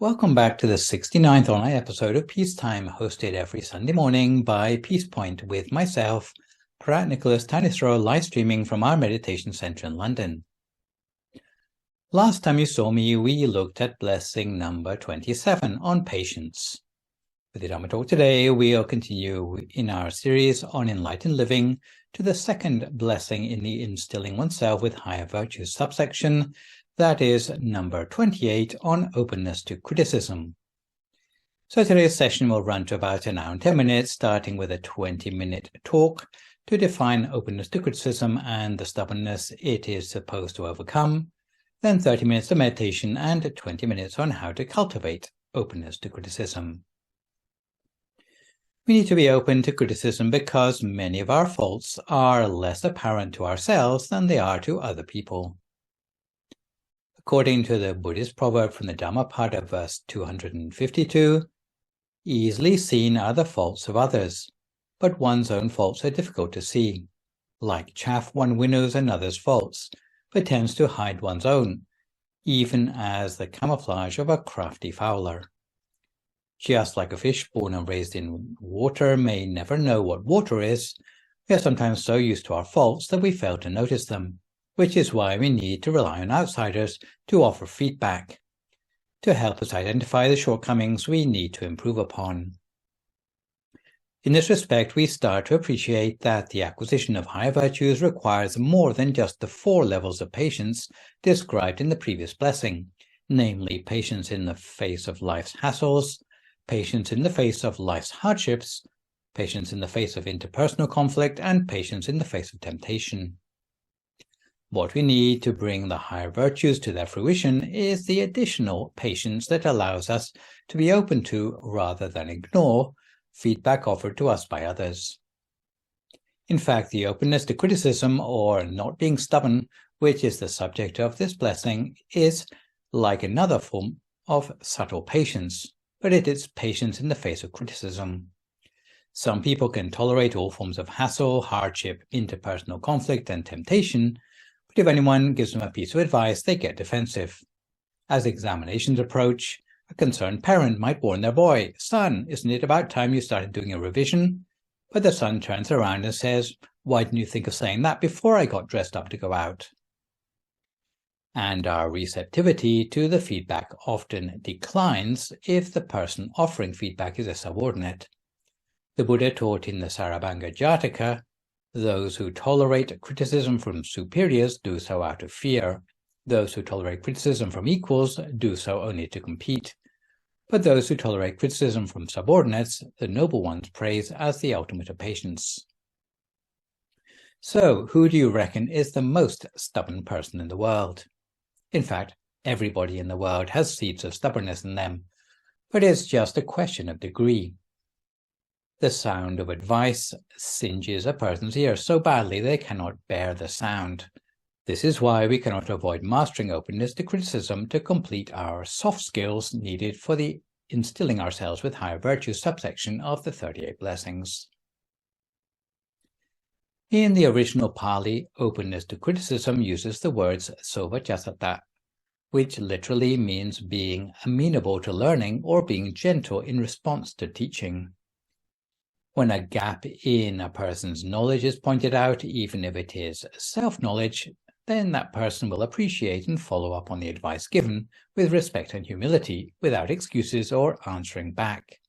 Welcome back to the 69th online episode of Peacetime, hosted every Sunday morning by Peace Point with myself, Phra Nicholas Thanissaro, live streaming from our meditation center in London. Last time you saw me, we looked at blessing number 27 on patience. With the Dhamma talk today, we'll continue in our series on enlightened living to the second blessing in the instilling oneself with higher virtues subsection. That is number 28 on openness to criticism. So today's session will run to about an hour and 10 minutes, starting with a 20-minute talk to define openness to criticism and the stubbornness it is supposed to overcome, then 30 minutes of meditation and 20 minutes on how to cultivate openness to criticism. We need to be open to criticism because many of our faults are less apparent to ourselves than they are to other people. According to the Buddhist proverb from the Dhamma part of verse 252, easily seen are the faults of others, but one's own faults are difficult to see. Like chaff, one winnows another's faults, but tends to hide one's own, even as the camouflage of a crafty fowler. Just like a fish born and raised in water may never know what water is, we are sometimes so used to our faults that we fail to notice them, which is why we need to rely on outsiders to offer feedback, to help us identify the shortcomings we need to improve upon. In this respect, we start to appreciate that the acquisition of higher virtues requires more than just the 4 levels of patience described in the previous blessing, namely patience in the face of life's hassles, patience in the face of life's hardships, patience in the face of interpersonal conflict, and patience in the face of temptation. What we need to bring the higher virtues to their fruition is the additional patience that allows us to be open to, rather than ignore, feedback offered to us by others. In fact, the openness to criticism, or not being stubborn, which is the subject of this blessing, is like another form of subtle patience, but it is patience in the face of criticism. Some people can tolerate all forms of hassle, hardship, interpersonal conflict, and temptation, but if anyone gives them a piece of advice, they get defensive. As examinations approach, a concerned parent might warn their boy, "Son, isn't it about time you started doing a revision?" But the son turns around and says, "Why didn't you think of saying that before I got dressed up to go out?" And our receptivity to the feedback often declines if the person offering feedback is a subordinate. The Buddha taught in the Sarabhanga Jataka, "Those who tolerate criticism from superiors do so out of fear. Those who tolerate criticism from equals do so only to compete. But those who tolerate criticism from subordinates, the noble ones praise as the ultimate of patience." So, who do you reckon is the most stubborn person in the world? In fact, everybody in the world has seeds of stubbornness in them, but it's just a question of degree. The sound of advice singes a person's ears so badly they cannot bear the sound. This is why we cannot avoid mastering openness to criticism to complete our soft skills needed for the instilling ourselves with higher virtues subsection of the 38 blessings. In the original Pali, openness to criticism uses the words sovachasata, which literally means being amenable to learning or being gentle in response to teaching. When a gap in a person's knowledge is pointed out, even if it is self-knowledge, then that person will appreciate and follow up on the advice given with respect and humility, without excuses or answering back.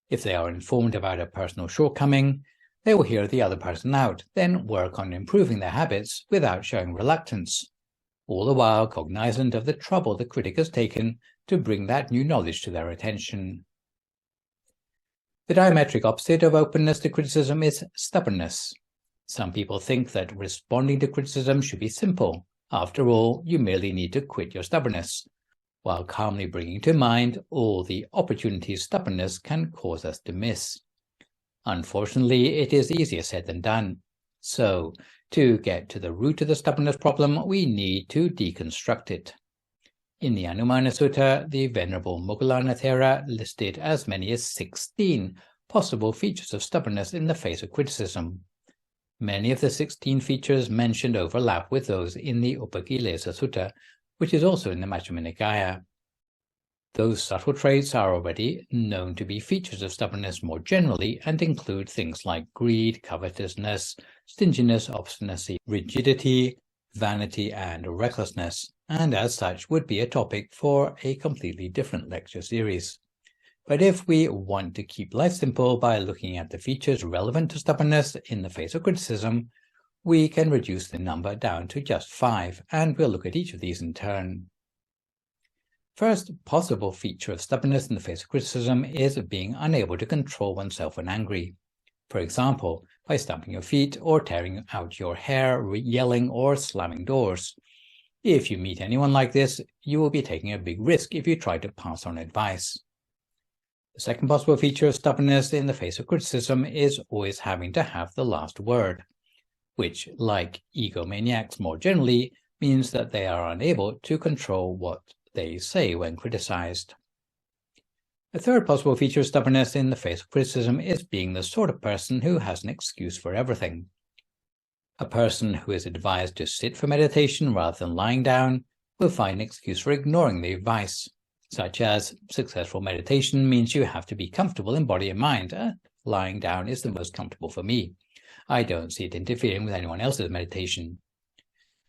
If they are informed about a personal shortcoming, they will hear the other person out, then work on improving their habits without showing reluctance, all the while cognizant of the trouble the critic has taken to bring that new knowledge to their attention. The diametric opposite of openness to criticism is stubbornness. Some people think that responding to criticism should be simple. After all, you merely need to quit your stubbornness, while calmly bringing to mind all the opportunities stubbornness can cause us to miss. Unfortunately, it is easier said than done. So, to get to the root of the stubbornness problem, we need to deconstruct it. In the Anumana Sutta, the Venerable Moggallana Thera listed as many as 16 possible features of stubbornness in the face of criticism. Many of the 16 features mentioned overlap with those in the Upakilesa Sutta, which is also in the Majjhima Nikaya. Those subtle traits are already known to be features of stubbornness more generally and include things like greed, covetousness, stinginess, obstinacy, rigidity, vanity, and recklessness, and as such would be a topic for a completely different lecture series. But if we want to keep life simple by looking at the features relevant to stubbornness in the face of criticism, we can reduce the number down to just 5, and we'll look at each of these in turn. First possible feature of stubbornness in the face of criticism is being unable to control oneself when angry. For example, by stamping your feet or tearing out your hair, yelling or slamming doors. If you meet anyone like this, you will be taking a big risk if you try to pass on advice. The second possible feature of stubbornness in the face of criticism is always having to have the last word, which, like egomaniacs more generally, means that they are unable to control what they say when criticized. A third possible feature of stubbornness in the face of criticism is being the sort of person who has an excuse for everything. A person who is advised to sit for meditation rather than lying down will find an excuse for ignoring the advice, such as successful meditation means you have to be comfortable in body and mind. Lying down is the most comfortable for me. I don't see it interfering with anyone else's meditation.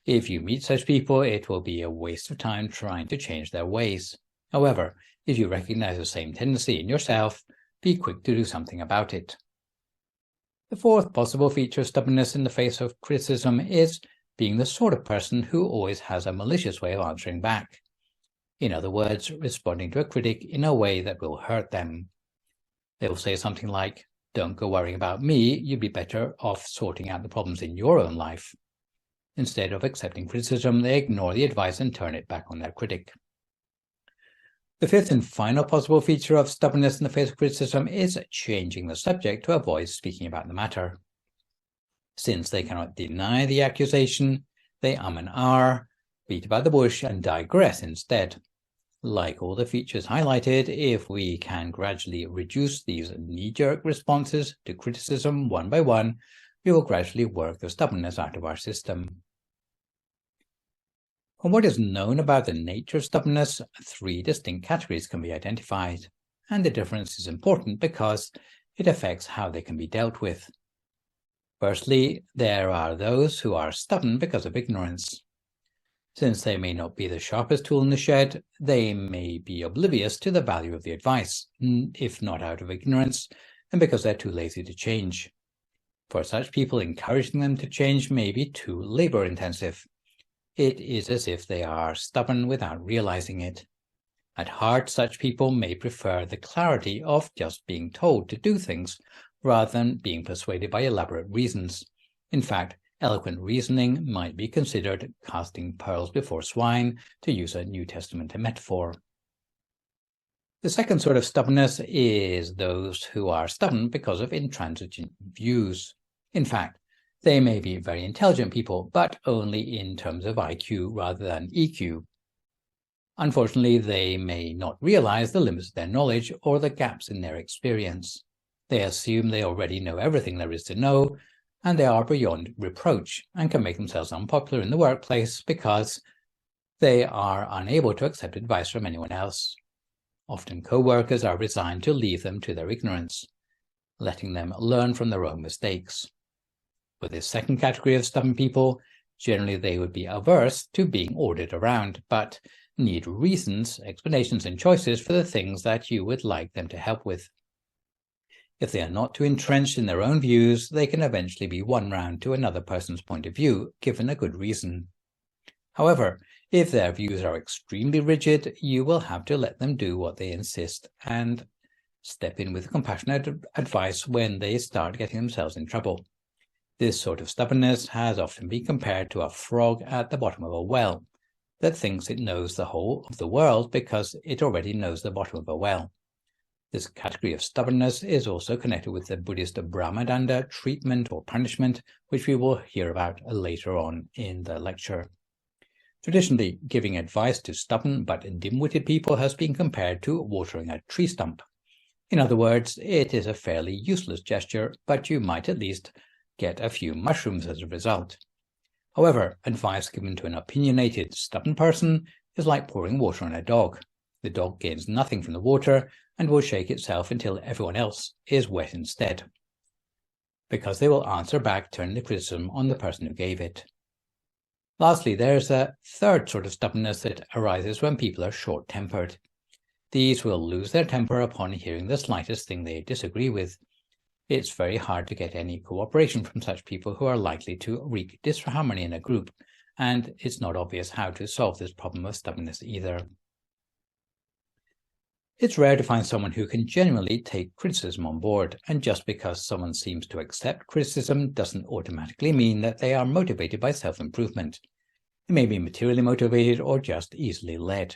If you meet such people, it will be a waste of time trying to change their ways. However, if you recognize the same tendency in yourself, be quick to do something about it. The fourth possible feature of stubbornness in the face of criticism is being the sort of person who always has a malicious way of answering back. In other words, responding to a critic in a way that will hurt them. They will say something like, "Don't go worrying about me, you'd be better off sorting out the problems in your own life." Instead of accepting criticism, they ignore the advice and turn it back on their critic. The fifth and final possible feature of stubbornness in the face of criticism is changing the subject to avoid speaking about the matter. Since they cannot deny the accusation, they and ah, beat about the bush and digress instead. Like all the features highlighted, if we can gradually reduce these knee-jerk responses to criticism one by one, we will gradually work the stubbornness out of our system. From what is known about the nature of stubbornness, 3 distinct categories can be identified, and the difference is important because it affects how they can be dealt with. Firstly, there are those who are stubborn because of ignorance. Since they may not be the sharpest tool in the shed, they may be oblivious to the value of the advice, if not out of ignorance, and because they're too lazy to change. For such people, encouraging them to change may be too labor-intensive. It is as if they are stubborn without realizing it. At heart, such people may prefer the clarity of just being told to do things rather than being persuaded by elaborate reasons. In fact, eloquent reasoning might be considered casting pearls before swine, to use a New Testament metaphor. The second sort of stubbornness is those who are stubborn because of intransigent views. In fact, they may be very intelligent people, but only in terms of IQ rather than EQ. Unfortunately, they may not realize the limits of their knowledge or the gaps in their experience. They assume they already know everything there is to know, and they are beyond reproach and can make themselves unpopular in the workplace because they are unable to accept advice from anyone else. Often co-workers are resigned to leave them to their ignorance, letting them learn from their own mistakes. For this second category of stubborn people, generally they would be averse to being ordered around, but need reasons, explanations, and choices for the things that you would like them to help with. If they are not too entrenched in their own views, they can eventually be won round to another person's point of view, given a good reason. However, if their views are extremely rigid, you will have to let them do what they insist and step in with compassionate advice when they start getting themselves in trouble. This sort of stubbornness has often been compared to a frog at the bottom of a well that thinks it knows the whole of the world because it already knows the bottom of a well. This category of stubbornness is also connected with the Buddhist Brahmadanda treatment or punishment, which we will hear about later on in the lecture. Traditionally, giving advice to stubborn but dim-witted people has been compared to watering a tree stump. In other words, it is a fairly useless gesture, but you might at least get a few mushrooms as a result. However, advice given to an opinionated, stubborn person is like pouring water on a dog. The dog gains nothing from the water and will shake itself until everyone else is wet instead, because they will answer back, turning the criticism on the person who gave it. Lastly, there's a third sort of stubbornness that arises when people are short-tempered. These will lose their temper upon hearing the slightest thing they disagree with. It's very hard to get any cooperation from such people who are likely to wreak disharmony in a group, and it's not obvious how to solve this problem of stubbornness either. It's rare to find someone who can genuinely take criticism on board, and just because someone seems to accept criticism doesn't automatically mean that they are motivated by self-improvement. They may be materially motivated or just easily led.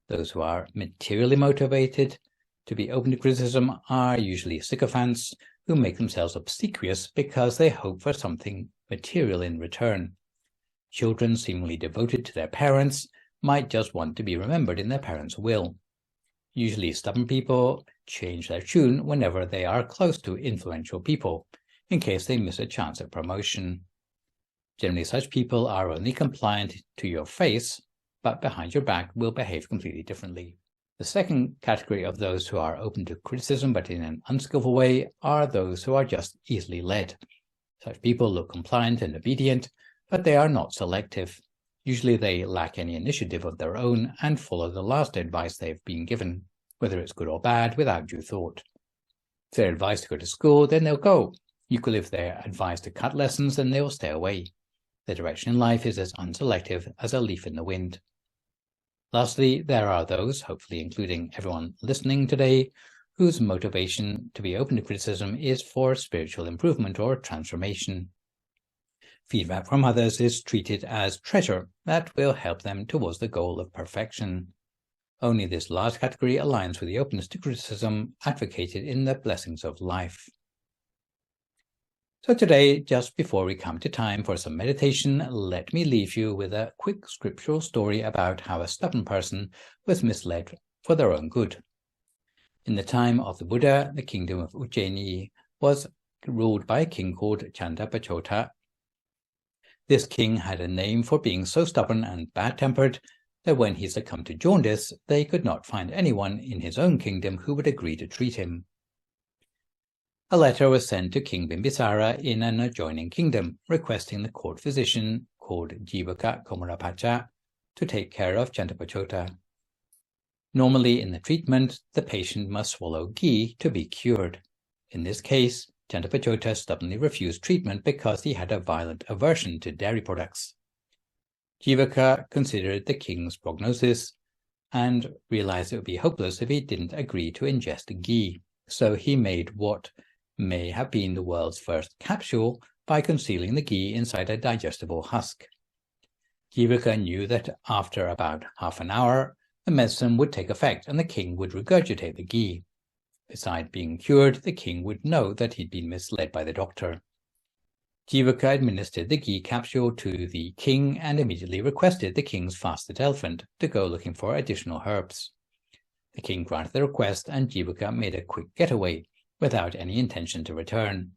Those who are materially motivated to be open to criticism are usually sycophants who make themselves obsequious because they hope for something material in return. Children seemingly devoted to their parents might just want to be remembered in their parents' will. Usually stubborn people change their tune whenever they are close to influential people, in case they miss a chance at promotion. Generally, such people are only compliant to your face, but behind your back will behave completely differently. The second category of those who are open to criticism but in an unskillful way are those who are just easily led. Such people look compliant and obedient, but they are not selective. Usually they lack any initiative of their own and follow the last advice they've been given, whether it's good or bad, without due thought. If they're advised to go to school, then they'll go. Equally, if they're advised to cut lessons, then they will stay away. Their direction in life is as unselective as a leaf in the wind. Lastly, there are those, hopefully including everyone listening today, whose motivation to be open to criticism is for spiritual improvement or transformation. Feedback from others is treated as treasure that will help them towards the goal of perfection. Only this last category aligns with the openness to criticism advocated in the Blessings of Life. So today, just before we come to time for some meditation, let me leave you with a quick scriptural story about how a stubborn person was misled for their own good. In the time of the Buddha, the kingdom of Ujjaini was ruled by a king called Chandapachota. This king had a name for being so stubborn and bad-tempered that when he succumbed to jaundice, they could not find anyone in his own kingdom who would agree to treat him. A letter was sent to King Bimbisara in an adjoining kingdom, requesting the court physician, called Jivaka Komarapacha, to take care of Chandapachota. Normally in the treatment, the patient must swallow ghee to be cured. In this case, Chandapachota stubbornly refused treatment because he had a violent aversion to dairy products. Jivaka considered the king's prognosis and realized it would be hopeless if he didn't agree to ingest ghee, so he made what may have been the world's first capsule by concealing the ghee inside a digestible husk. Jivaka knew that after about half an hour, the medicine would take effect and the king would regurgitate the ghee. Besides being cured, the king would know that he'd been misled by the doctor. Jivaka administered the ghee capsule to the king and immediately requested the king's fastest elephant to go looking for additional herbs. The king granted the request and Jivaka made a quick getaway without any intention to return.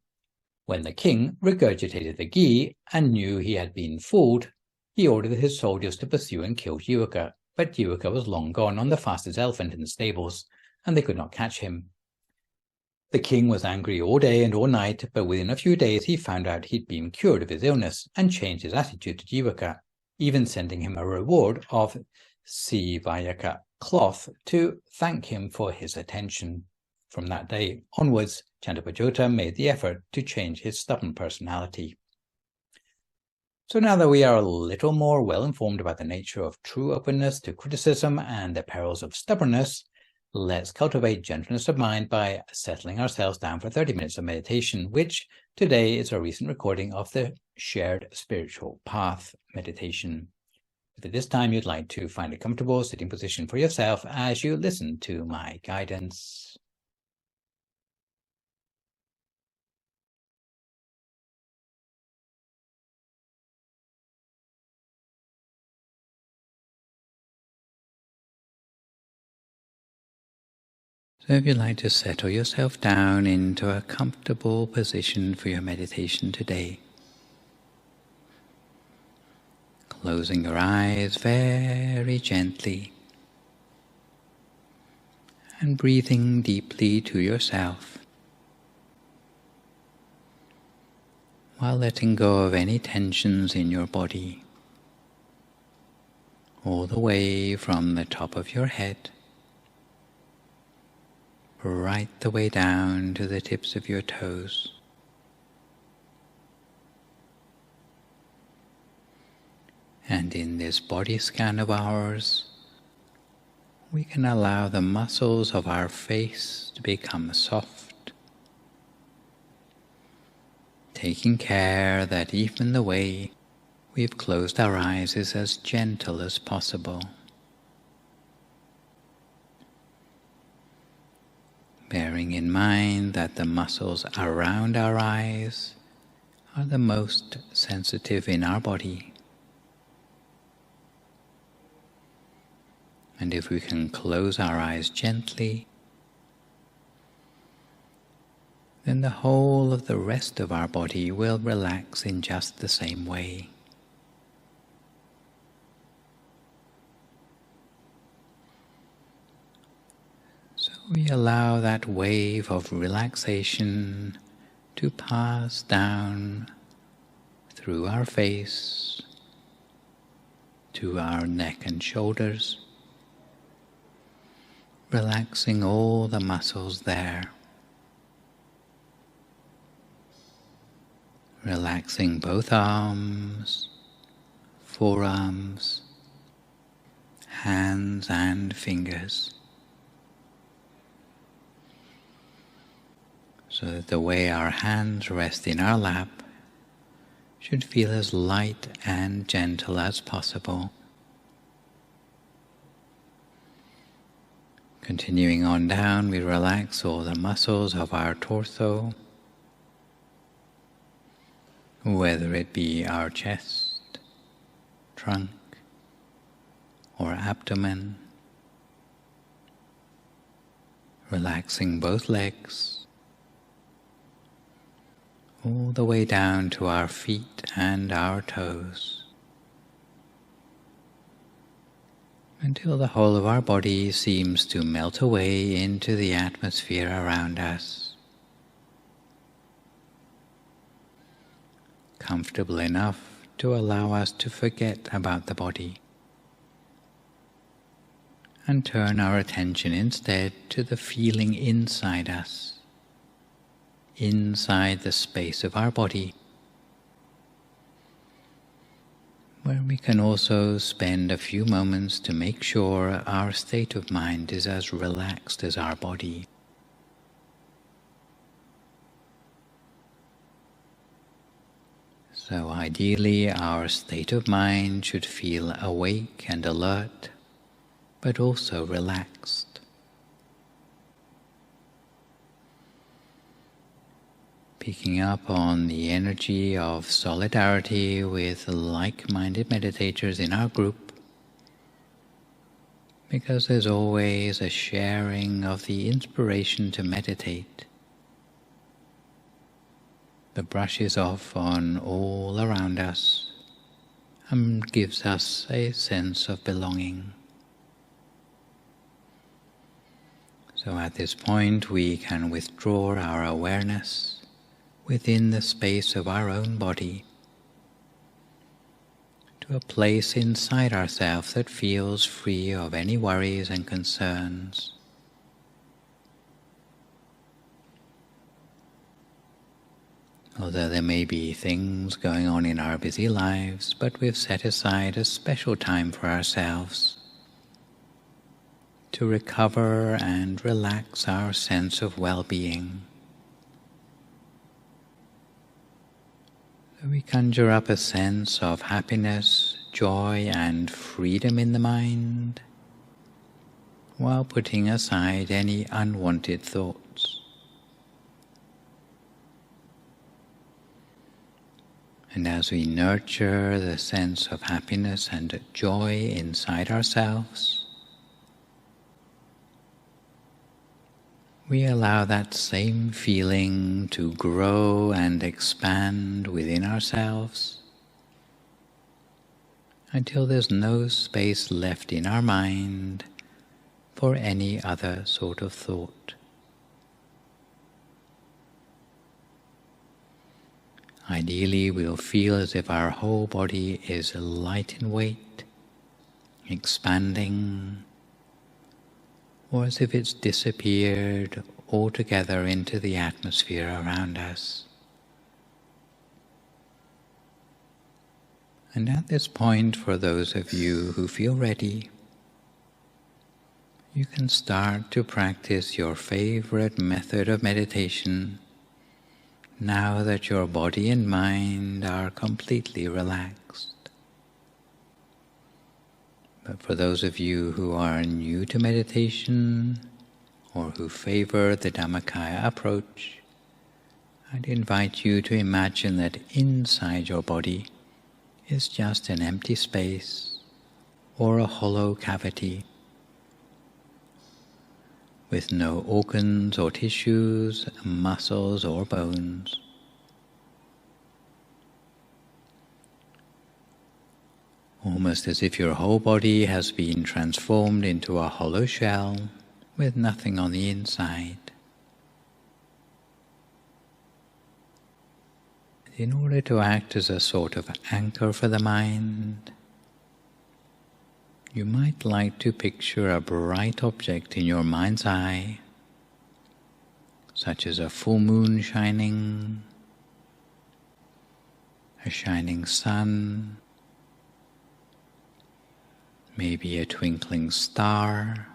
When the king regurgitated the ghee and knew he had been fooled, he ordered his soldiers to pursue and kill Jivaka, but Jivaka was long gone on the fastest elephant in the stables, and they could not catch him. The king was angry all day and all night, but within a few days he found out he'd been cured of his illness and changed his attitude to Jivaka, even sending him a reward of Sivayaka cloth to thank him for his attention. From that day onwards, Chandapachota made the effort to change his stubborn personality. So now that we are a little more well-informed about the nature of true openness to criticism and the perils of stubbornness, let's cultivate gentleness of mind by settling ourselves down for 30 minutes of meditation, which today is a recent recording of the Shared Spiritual Path meditation. If at this time you'd like to find a comfortable sitting position for yourself as you listen to my guidance. So if you'd like to settle yourself down into a comfortable position for your meditation today, closing your eyes very gently, and breathing deeply to yourself, while letting go of any tensions in your body, all the way from the top of your head, right the way down to the tips of your toes. And in this body scan of ours, we can allow the muscles of our face to become soft, taking care that even the way we've closed our eyes is as gentle as possible. Bearing in mind that the muscles around our eyes are the most sensitive in our body. And if we can close our eyes gently, then the whole of the rest of our body will relax in just the same way. So we allow that wave of relaxation to pass down through our face to our neck and shoulders, relaxing all the muscles there, relaxing both arms, forearms, hands and fingers, so that the way our hands rest in our lap should feel as light and gentle as possible. Continuing on down, we relax all the muscles of our torso, whether it be our chest, trunk, or abdomen. Relaxing both legs, all the way down to our feet and our toes, until the whole of our body seems to melt away into the atmosphere around us, comfortable enough to allow us to forget about the body and turn our attention instead to the feeling inside us, inside the space of our body, where we can also spend a few moments to make sure our state of mind is as relaxed as our body. So ideally, our state of mind should feel awake and alert, but also relaxed. Picking up on the energy of solidarity with like-minded meditators in our group, because there's always a sharing of the inspiration to meditate that brushes off on all around us and gives us a sense of belonging. So at this point we can withdraw our awareness within the space of our own body to a place inside ourselves that feels free of any worries and concerns. Although there may be things going on in our busy lives, but we've set aside a special time for ourselves to recover and relax our sense of well-being. So we conjure up a sense of happiness, joy, and freedom in the mind, while putting aside any unwanted thoughts. And as we nurture the sense of happiness and joy inside ourselves, we allow that same feeling to grow and expand within ourselves until there's no space left in our mind for any other sort of thought. Ideally, we'll feel as if our whole body is light in weight, expanding, or as if it's disappeared altogether into the atmosphere around us. And at this point, for those of you who feel ready, you can start to practice your favorite method of meditation now that your body and mind are completely relaxed. But for those of you who are new to meditation or who favor the Dhammakaya approach, I'd invite you to imagine that inside your body is just an empty space or a hollow cavity with no organs or tissues, muscles or bones. Almost as if your whole body has been transformed into a hollow shell with nothing on the inside. In order to act as a sort of anchor for the mind, you might like to picture a bright object in your mind's eye, such as a full moon shining, a shining sun, maybe a twinkling star,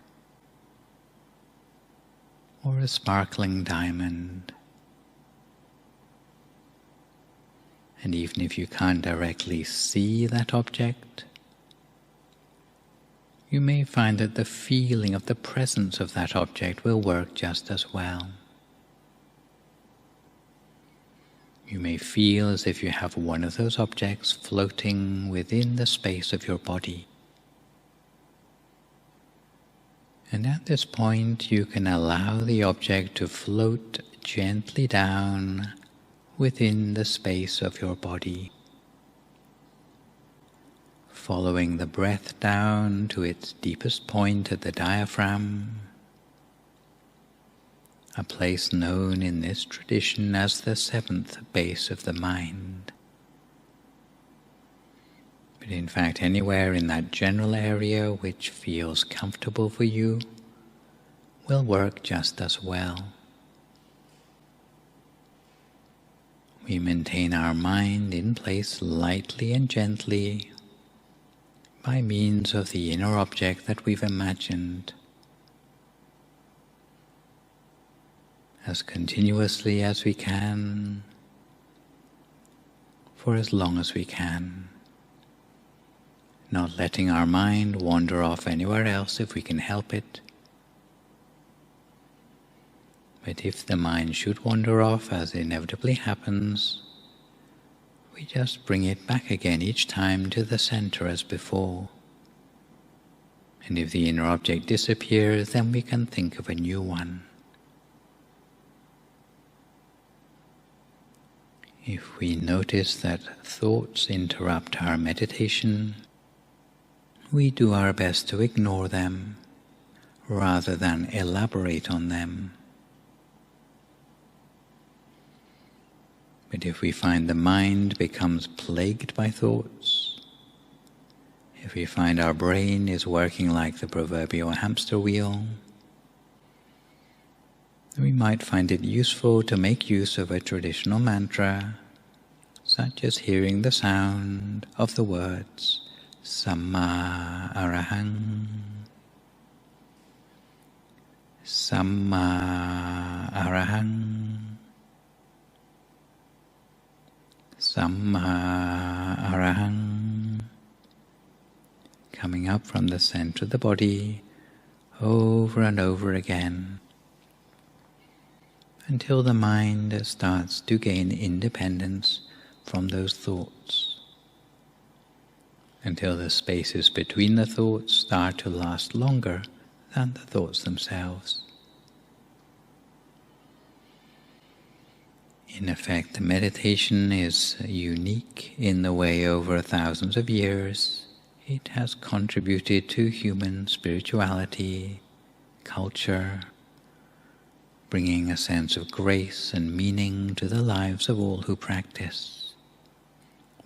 or a sparkling diamond. And even if you can't directly see that object, you may find that the feeling of the presence of that object will work just as well. You may feel as if you have one of those objects floating within the space of your body. And at this point, you can allow the object to float gently down within the space of your body, following the breath down to its deepest point at the diaphragm, a place known in this tradition as the seventh base of the mind. But in fact, anywhere in that general area which feels comfortable for you will work just as well. We maintain our mind in place lightly and gently by means of the inner object that we've imagined, as continuously as we can, for as long as we can, not letting our mind wander off anywhere else if we can help it. But if the mind should wander off, as inevitably happens, we just bring it back again each time to the center as before. And if the inner object disappears, then we can think of a new one. If we notice that thoughts interrupt our meditation, we do our best to ignore them rather than elaborate on them. But if we find the mind becomes plagued by thoughts, if we find our brain is working like the proverbial hamster wheel, we might find it useful to make use of a traditional mantra, such as hearing the sound of the words Samma Arahang, Samma Arahang, Samma Arahang, coming up from the center of the body over and over again until the mind starts to gain independence from those thoughts, until the spaces between the thoughts start to last longer than the thoughts themselves. In effect, meditation is unique in the way over thousands of years it has contributed to human spirituality culture, bringing a sense of grace and meaning to the lives of all who practice,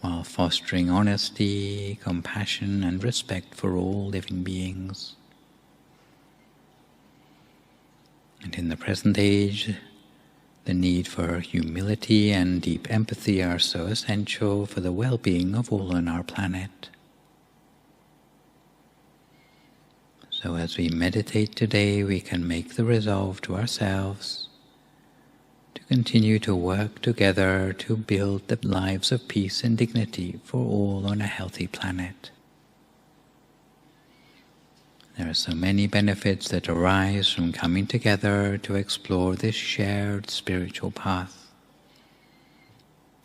while fostering honesty, compassion, and respect for all living beings. And in the present age, the need for humility and deep empathy are so essential for the well-being of all on our planet. So as we meditate today, we can make the resolve to ourselves to continue to work together to build the lives of peace and dignity for all on a healthy planet. There are so many benefits that arise from coming together to explore this shared spiritual path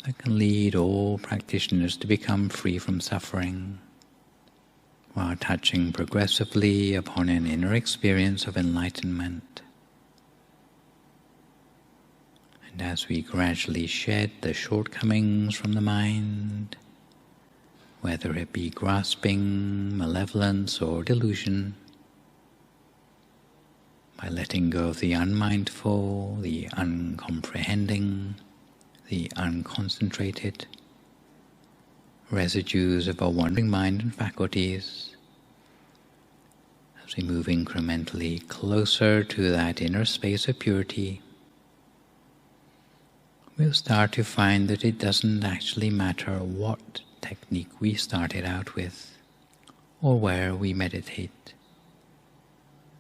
that can lead all practitioners to become free from suffering, while touching progressively upon an inner experience of enlightenment. And as we gradually shed the shortcomings from the mind, whether it be grasping, malevolence, or delusion, by letting go of the unmindful, the uncomprehending, the unconcentrated, residues of our wandering mind and faculties, as we move incrementally closer to that inner space of purity, we'll start to find that it doesn't actually matter what technique we started out with or where we meditate.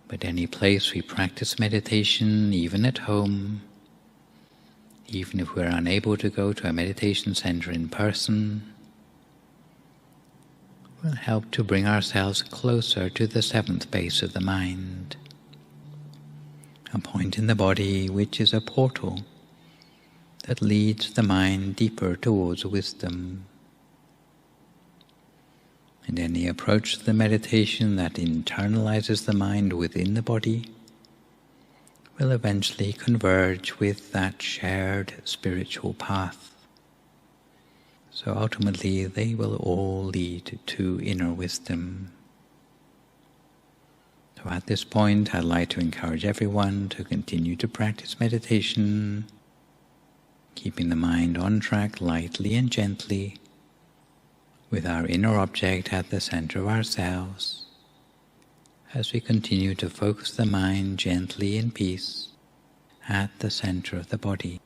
But any place we practice meditation, even at home, even if we're unable to go to a meditation center in person, will help to bring ourselves closer to the seventh base of the mind, a point in the body which is a portal that leads the mind deeper towards wisdom. And any approach to the meditation that internalizes the mind within the body will eventually converge with that shared spiritual path. So ultimately they will all lead to inner wisdom. So at this point I'd like to encourage everyone to continue to practice meditation, keeping the mind on track lightly and gently, with our inner object at the center of ourselves, as we continue to focus the mind gently in peace at the center of the body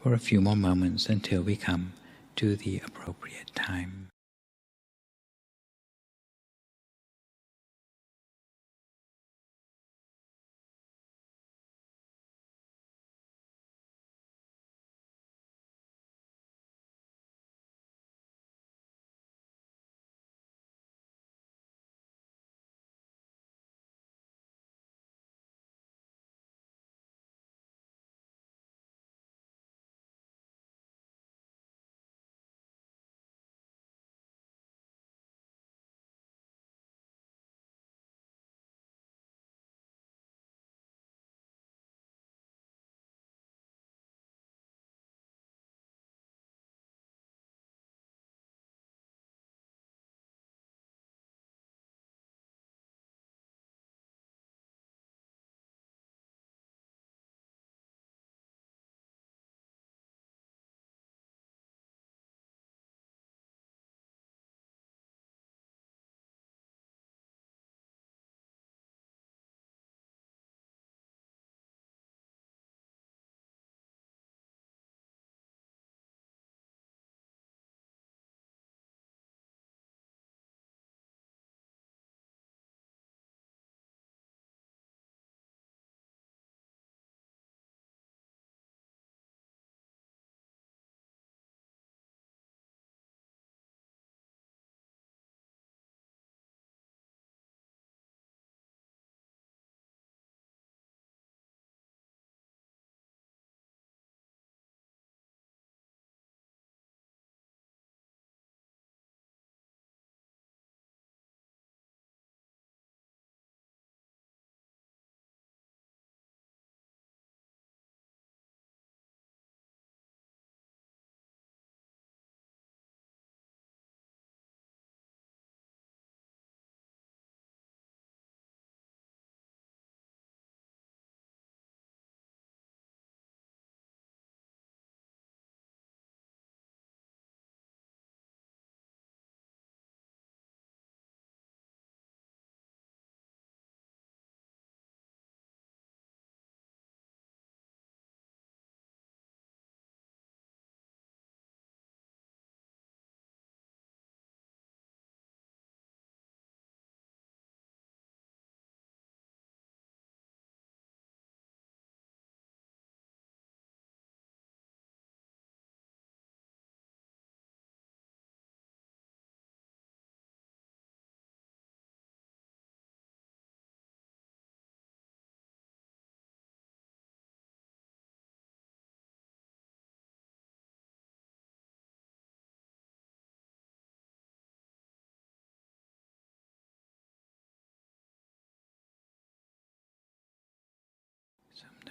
for a few more moments until we come to the appropriate time.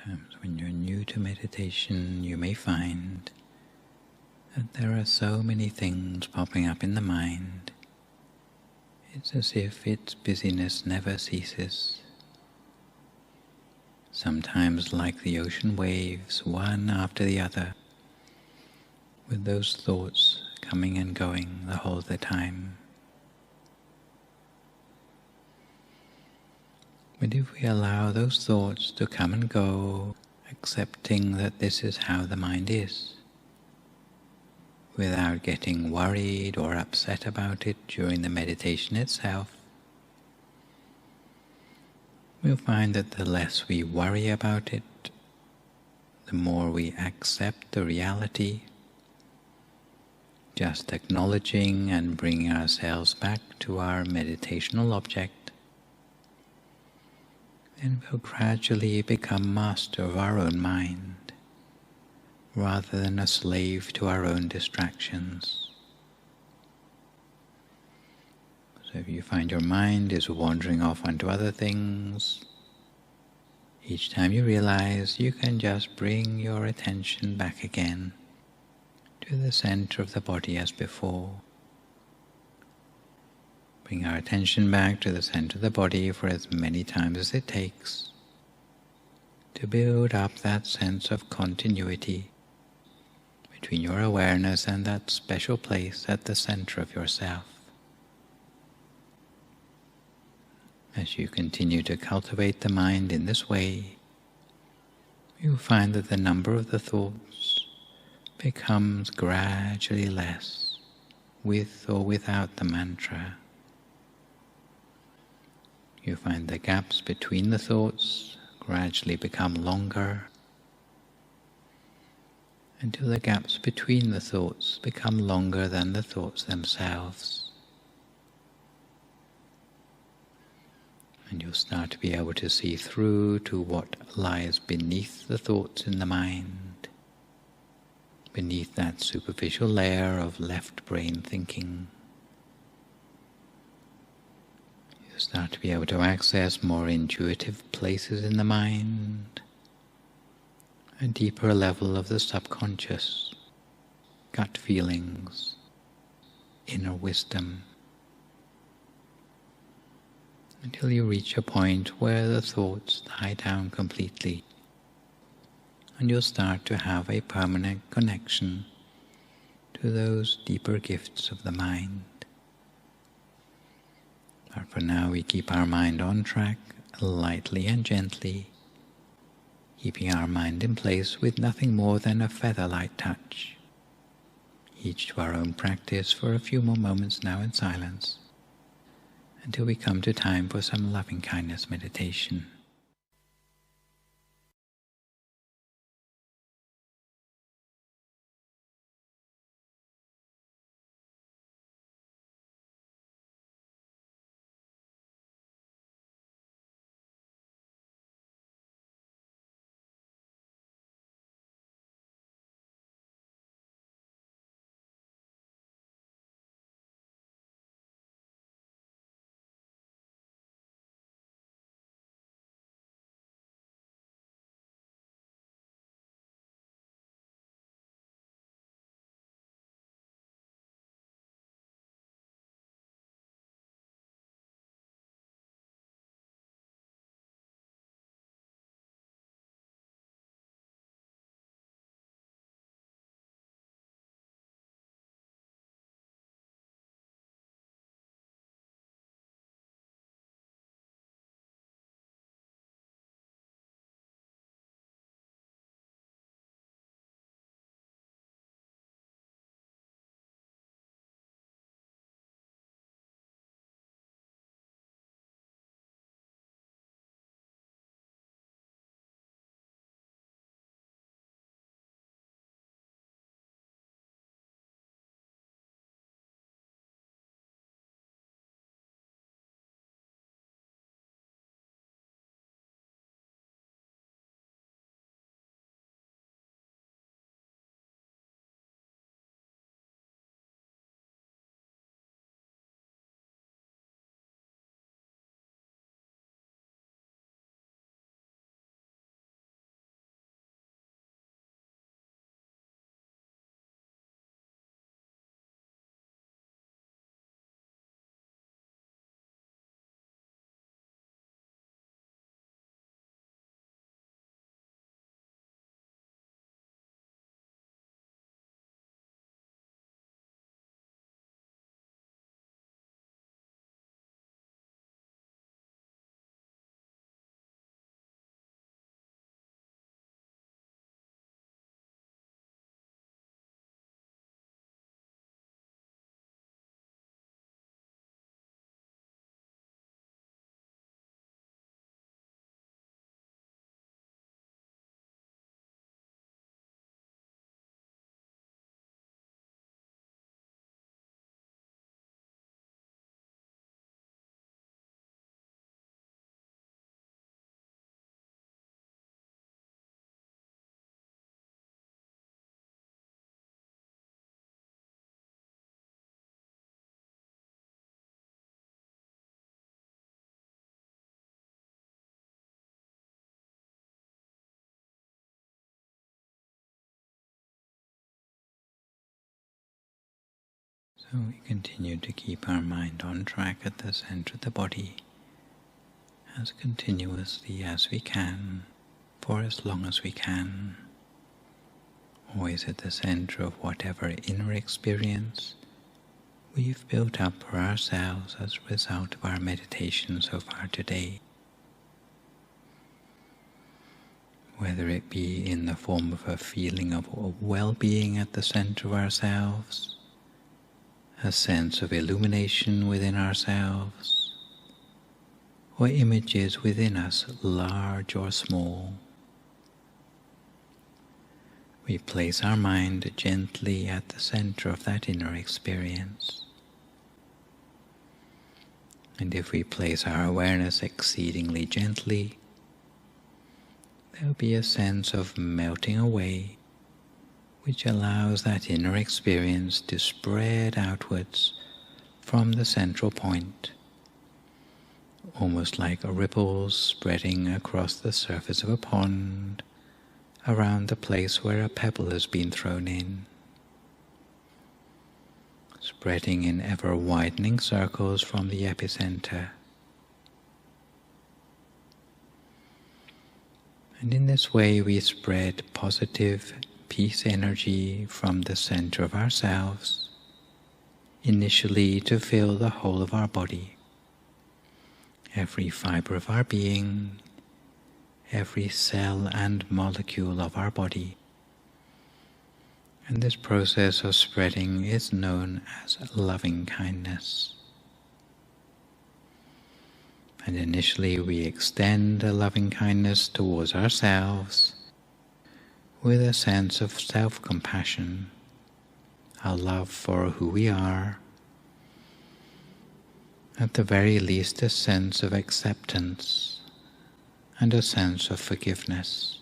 Sometimes when you're new to meditation, you may find that there are so many things popping up in the mind. It's as if its busyness never ceases. Sometimes like the ocean waves, one after the other, with those thoughts coming and going the whole of the time. But if we allow those thoughts to come and go, accepting that this is how the mind is, without getting worried or upset about it during the meditation itself, we'll find that the less we worry about it, the more we accept the reality, just acknowledging and bringing ourselves back to our meditational object, and we'll gradually become master of our own mind, rather than a slave to our own distractions. So if you find your mind is wandering off onto other things, each time you realize, you can just bring your attention back again to the center of the body as before. Bring our attention back to the center of the body for as many times as it takes to build up that sense of continuity between your awareness and that special place at the center of yourself. As you continue to cultivate the mind in this way, you will find that the number of the thoughts becomes gradually less, with or without the mantra. You find the gaps between the thoughts gradually become longer, until the gaps between the thoughts become longer than the thoughts themselves. And you'll start to be able to see through to what lies beneath the thoughts in the mind, beneath that superficial layer of left brain thinking. You'll start to be able to access more intuitive places in the mind, a deeper level of the subconscious, gut feelings, inner wisdom, until you reach a point where the thoughts die down completely, and you'll start to have a permanent connection to those deeper gifts of the mind. But for now, we keep our mind on track, lightly and gently, keeping our mind in place with nothing more than a feather-light touch. Each to our own practice for a few more moments now in silence, until we come to time for some loving-kindness meditation. So we continue to keep our mind on track at the center of the body as continuously as we can, for as long as we can, always at the center of whatever inner experience we've built up for ourselves as a result of our meditation so far today. Whether it be in the form of a feeling of well-being at the center of ourselves, a sense of illumination within ourselves, or images within us, large or small. We place our mind gently at the center of that inner experience. And if we place our awareness exceedingly gently, there will be a sense of melting away, which allows that inner experience to spread outwards from the central point, almost like ripples spreading across the surface of a pond around the place where a pebble has been thrown in, spreading in ever-widening circles from the epicenter. And in this way we spread positive peace energy from the center of ourselves, initially to fill the whole of our body, every fiber of our being, every cell and molecule of our body. And this process of spreading is known as loving kindness. And initially we extend a loving kindness towards ourselves with a sense of self-compassion, a love for who we are, at the very least a sense of acceptance and a sense of forgiveness.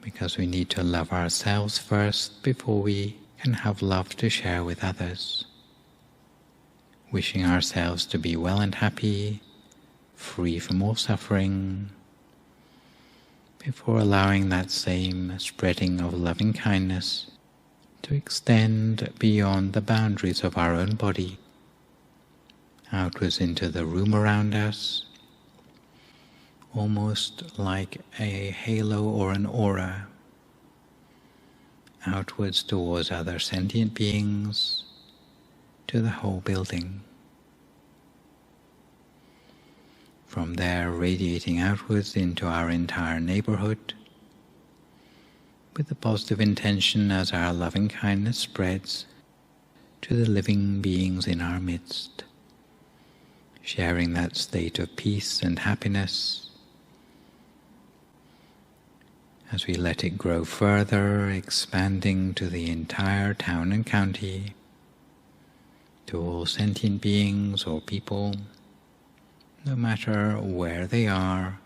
Because we need to love ourselves first before we can have love to share with others. Wishing ourselves to be well and happy, free from all suffering, before allowing that same spreading of loving kindness to extend beyond the boundaries of our own body, outwards into the room around us, almost like a halo or an aura, outwards towards other sentient beings, to the whole building. From there, radiating outwards into our entire neighborhood, with the positive intention as our loving kindness spreads to the living beings in our midst, sharing that state of peace and happiness as we let it grow further, expanding to the entire town and county, to all sentient beings or people, no matter where they are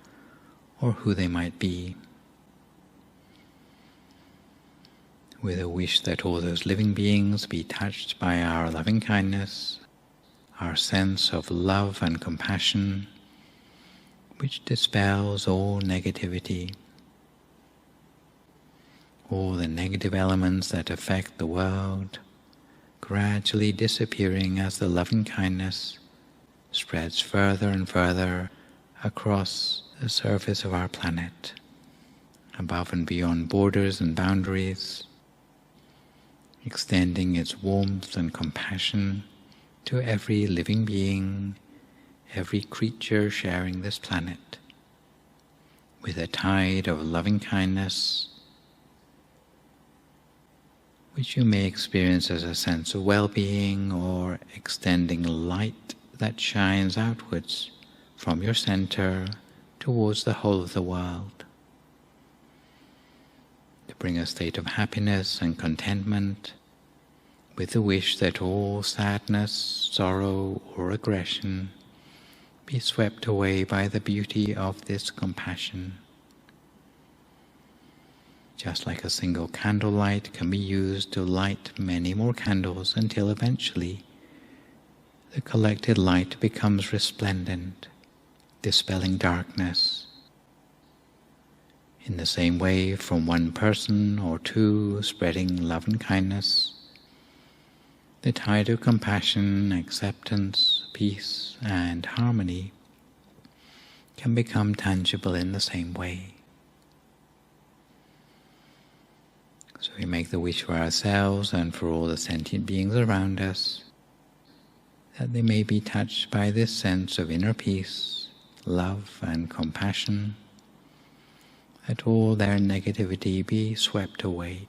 or who they might be, with a wish that all those living beings be touched by our loving kindness, our sense of love and compassion, which dispels all negativity, all the negative elements that affect the world, gradually disappearing as the loving kindness spreads further and further across the surface of our planet, above and beyond borders and boundaries, extending its warmth and compassion to every living being, every creature sharing this planet, with a tide of loving kindness, which you may experience as a sense of well-being or extending light that shines outwards from your center towards the whole of the world, to bring a state of happiness and contentment, with the wish that all sadness, sorrow, or aggression be swept away by the beauty of this compassion. Just like a single candlelight can be used to light many more candles until eventually the collected light becomes resplendent, dispelling darkness. In the same way, from one person or two spreading love and kindness, the tide of compassion, acceptance, peace, and harmony can become tangible in the same way. So we make the wish for ourselves and for all the sentient beings around us, that they may be touched by this sense of inner peace, love and compassion, that all their negativity be swept away.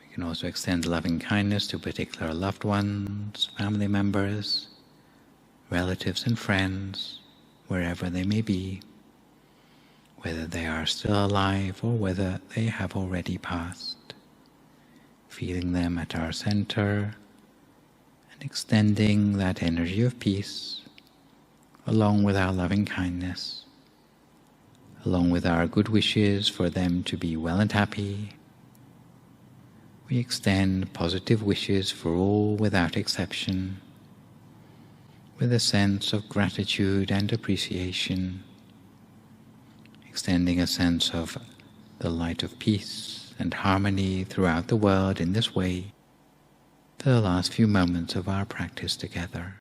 We can also extend loving kindness to particular loved ones, family members, relatives and friends, wherever they may be, whether they are still alive or whether they have already passed. Feeling them at our center and extending that energy of peace along with our loving kindness, along with our good wishes for them to be well and happy. We extend positive wishes for all without exception, with a sense of gratitude and appreciation, extending a sense of the light of peace and harmony throughout the world in this way for the last few moments of our practice together.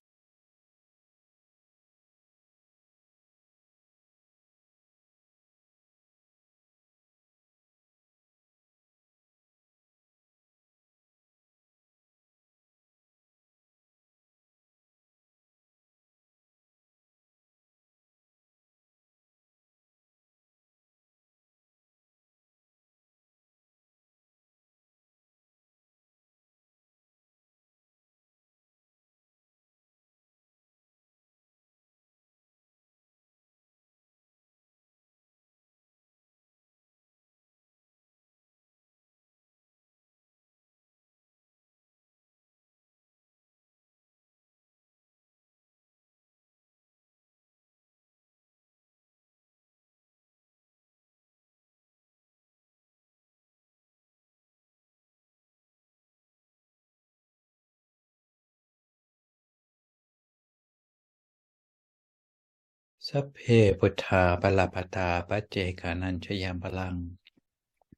Sapphe Buddha Balapata Pajjeka Nanchayam Balang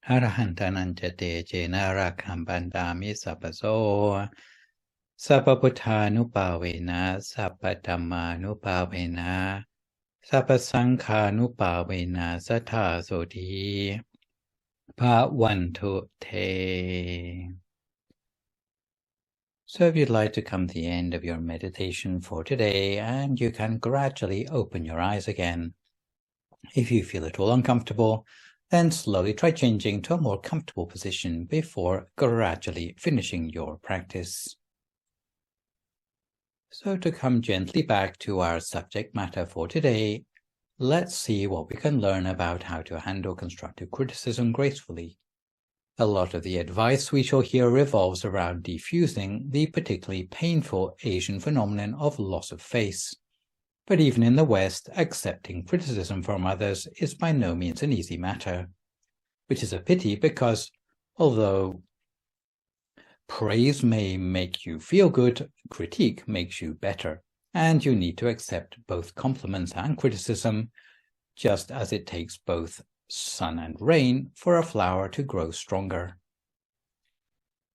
Arahantanancha Te Jena Rakam Bandami Sapaso Sappaputtanupavena Sappadhammanupavena Sappasankhanupavena Satha Soti Bhavantu Te. So if you'd like to come to the end of your meditation for today, and you can gradually open your eyes again. If you feel at all uncomfortable, then slowly try changing to a more comfortable position before gradually finishing your practice. So to come gently back to our subject matter for today, let's see what we can learn about how to handle constructive criticism gracefully. A lot of the advice we shall hear revolves around defusing the particularly painful Asian phenomenon of loss of face. But even in the West, accepting criticism from others is by no means an easy matter, which is a pity because, although praise may make you feel good, critique makes you better, and you need to accept both compliments and criticism, just as it takes both sun and rain for a flower to grow stronger.